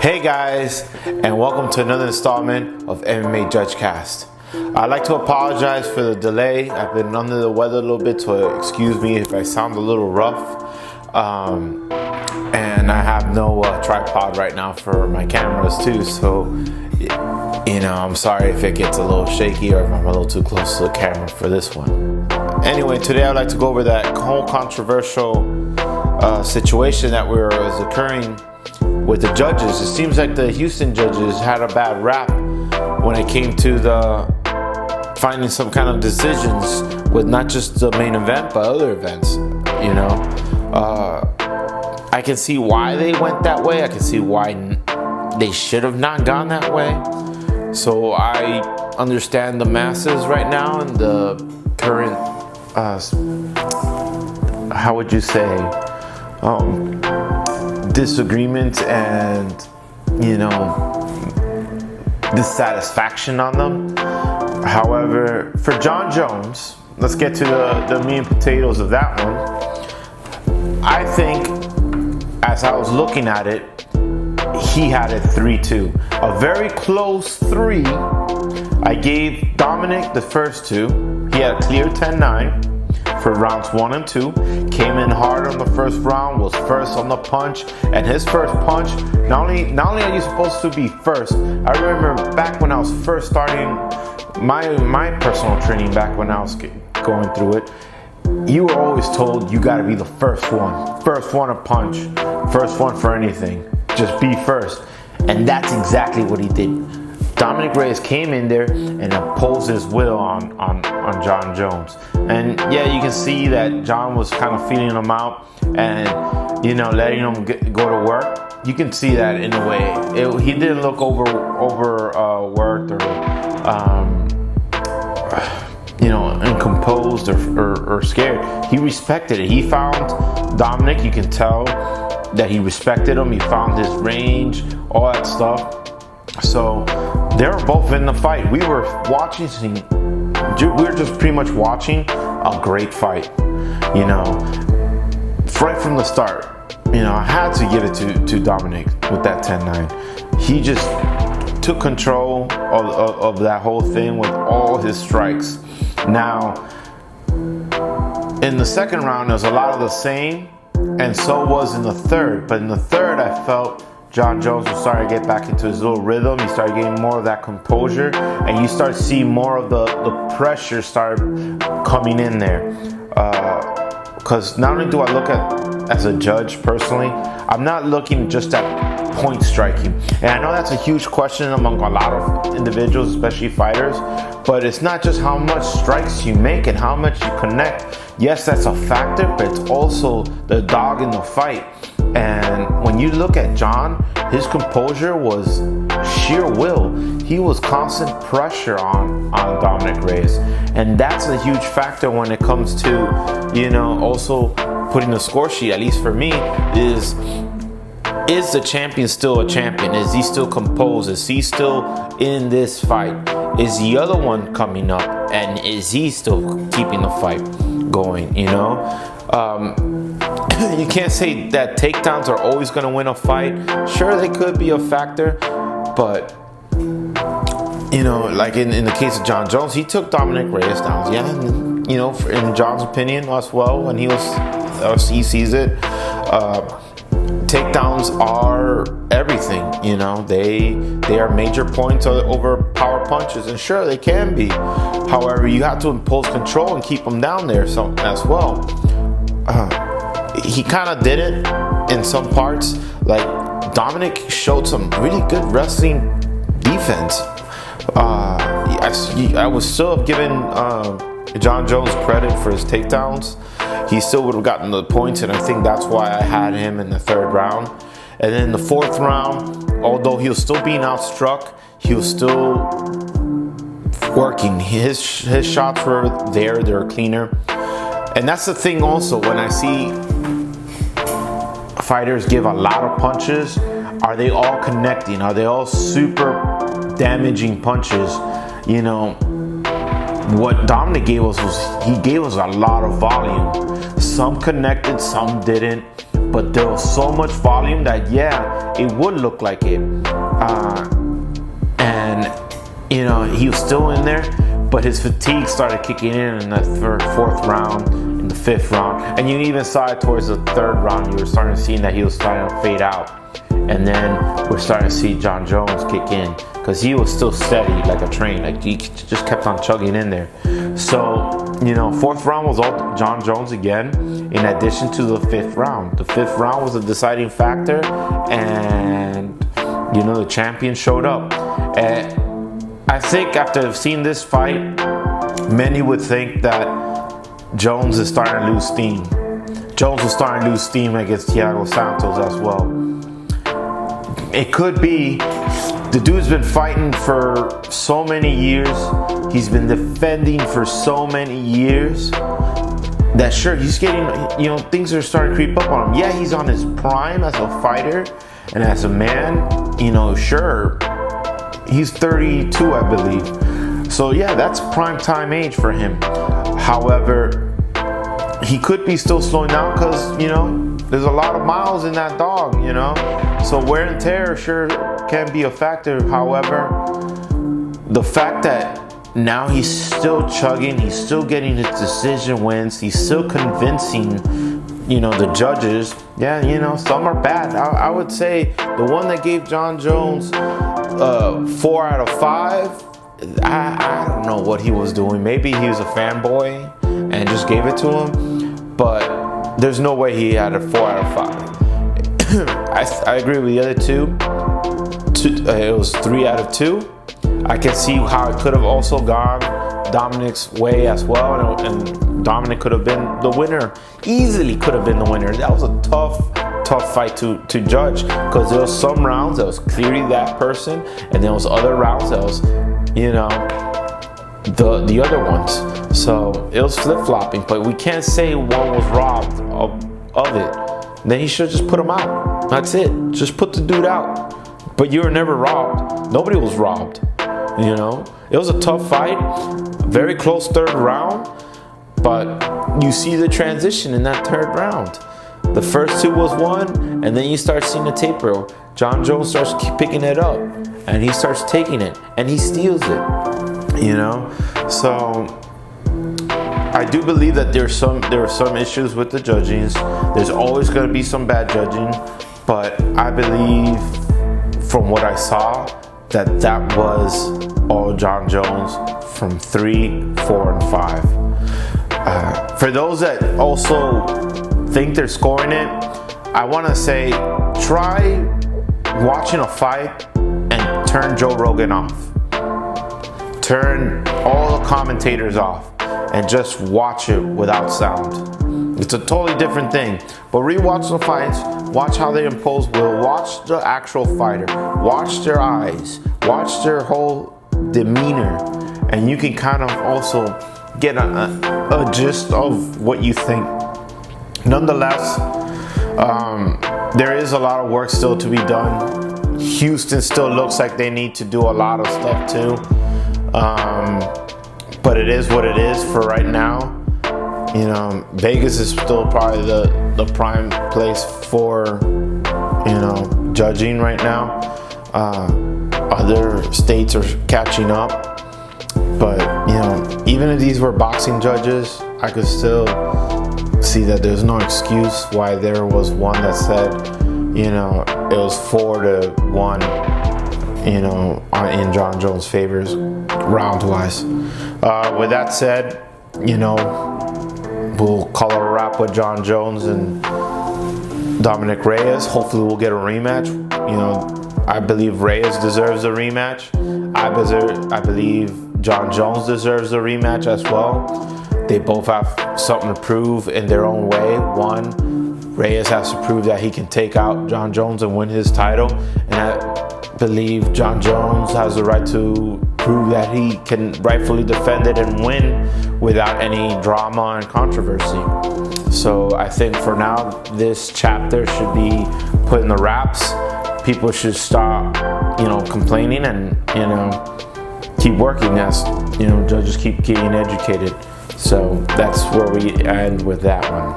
Hey guys, and welcome to another installment of MMA JudgeCast. I'd like to apologize for the delay. I've been under the weather a little bit, so excuse me if I sound a little rough. And I have no tripod right now for my cameras too, so I'm sorry if it gets a little shaky or if I'm a little too close to the camera for this one. Anyway, today I'd like to go over that whole controversial situation that was occurring with the judges. It seems like the Houston judges had a bad rap when it came to the finding some kind of decisions with not just the main event but other events. I can see why they went that way. I can see why they should have not gone that way. So I understand the masses right now and the current how would you say disagreement and dissatisfaction on them. However, for Jon Jones, let's get to the meat and potatoes of that one. I think as I was looking at it, he had it 3-2, a very close 3. I gave Dominick the first 2. He had a clear 10-9 for rounds 1 and 2, came in hard on the first round, was first on the punch, and his first punch, not only are you supposed to be first, I remember back when I was first starting my personal training, back when I was going through it, you were always told you gotta be the first one to punch, first one for anything, just be first, and that's exactly what he did. Dominick Reyes came in there and imposed his will on Jon Jones. And yeah, you can see that Jon was kind of feeling him out and, letting him go to work. You can see that in a way. He didn't look overworked or, uncomposed or scared. He respected it. He found Dominick, you can tell that he respected him. He found his range, all that stuff. So they were both in the fight. We were just pretty much watching a great fight. Right from the start. I had to give it to Dominick with that 10-9. He just took control of that whole thing with all his strikes. Now, in the second round, there was a lot of the same, and so was in the third. But in the third, I felt Jon Jones was starting to get back into his little rhythm. He started getting more of that composure, and you start seeing more of the pressure start coming in there. Because not only do I look at, as a judge personally, I'm not looking just at point striking. And I know that's a huge question among a lot of individuals, especially fighters, but it's not just how much strikes you make and how much you connect. Yes, that's a factor, but it's also the dog in the fight. And when you look at Jon, his composure was sheer will. He was constant pressure on Dominick Reyes. And that's a huge factor when it comes to, also putting the score sheet, at least for me, is the champion still a champion? Is he still composed? Is he still in this fight? Is the other one coming up? And is he still keeping the fight going, You can't say that takedowns are always going to win a fight. Sure, they could be a factor, but like in the case of Jon Jones, he took Dominick Reyes down. Yeah, and, in Jon's opinion as well, when he sees it, takedowns are everything. They are major points over power punches, and sure they can be. However, you have to impose control and keep them down there as well. He kind of did it in some parts. Like Dominick showed some really good wrestling defense. I was still giving Jon Jones credit for his takedowns. He still would have gotten the points, and I think that's why I had him in the third round. And then the fourth round, although he was still being outstruck, he was still working. His shots were there, they were cleaner. And that's the thing also, when I see fighters give a lot of punches, are they all connecting? Are they all super damaging punches? What Dominick gave us was, he gave us a lot of volume. Some connected, some didn't. but there was so much volume that it would look like it. And he was still in there, but his fatigue started kicking in the fourth round, in the fifth round, and you even saw it towards the third round. You were starting to see that he was starting to fade out, and then we're starting to see Jon Jones kick in, because he was still steady like a train. Like, he just kept on chugging in there. So fourth round was all Jon Jones again, in addition to the fifth round. The fifth round was a deciding factor, and the champion showed up. And I think after seeing this fight, many would think that Jones is starting to lose steam. Jones was starting to lose steam against Thiago Santos as well. It could be the dude's been fighting for so many years. He's been defending for so many years that sure, he's getting, things are starting to creep up on him. Yeah, he's on his prime as a fighter and as a man, sure. He's 32, I believe. So yeah, that's prime time age for him. However, he could be still slowing down because, there's a lot of miles in that dog, So wear and tear sure can be a factor. However, the fact that now he's still chugging, he's still getting his decision wins, he's still convincing, the judges. Yeah, some are bad. I would say the one that gave Jon Jones 4 out of 5, I don't know what he was doing. Maybe he was a fanboy and just gave it to him, but there's no way he had a 4 out of 5. I agree with the other two. It was 3 out of 2. I can see how it could have also gone Dominick's way as well, and Dominick could have been the winner. Easily could have been the winner. That was a tough fight to judge, because there was some rounds that was clearly that person, and there was other rounds that was, the other ones. So it was flip-flopping, but we can't say one was robbed of it. Then he should just put him out. That's it. Just put the dude out. But you were never robbed. Nobody was robbed. It was a tough fight, very close third round, but you see the transition in that third round. The first 2 was won, and then you start seeing the taper. Jon Jones starts picking it up, and he starts taking it, and he steals it. So I do believe that there are some issues with the judging. There's always going to be some bad judging, but I believe from what I saw that was all Jon Jones from 3, 4, and 5. For those that also think they're scoring it, I want to say try watching a fight and turn Joe Rogan off. Turn all the commentators off and just watch it without sound. It's a totally different thing. But rewatch the fights, watch how they impose will, watch the actual fighter, watch their eyes, watch their whole demeanor, and you can kind of also get a gist of what you think. Nonetheless, there is a lot of work still to be done. Houston still looks like they need to do a lot of stuff too. But it is what it is for right now. Vegas is still probably the prime place for, judging right now. Other states are catching up. But, even if these were boxing judges, I could still see that there's no excuse why there was one that said, it was 4-1, in Jon Jones' favors round-wise. With that said, we'll call it a wrap with Jon Jones and Dominick Reyes. Hopefully we'll get a rematch. I believe Reyes deserves a rematch. I believe Jon Jones deserves a rematch as well. They both have something to prove in their own way. One, Reyes has to prove that he can take out Jon Jones and win his title. And I believe Jon Jones has the right to prove that he can rightfully defend it and win without any drama and controversy. So I think for now, this chapter should be put in the wraps. People should stop, complaining and, keep working as, judges keep getting educated. So that's where we end with that one.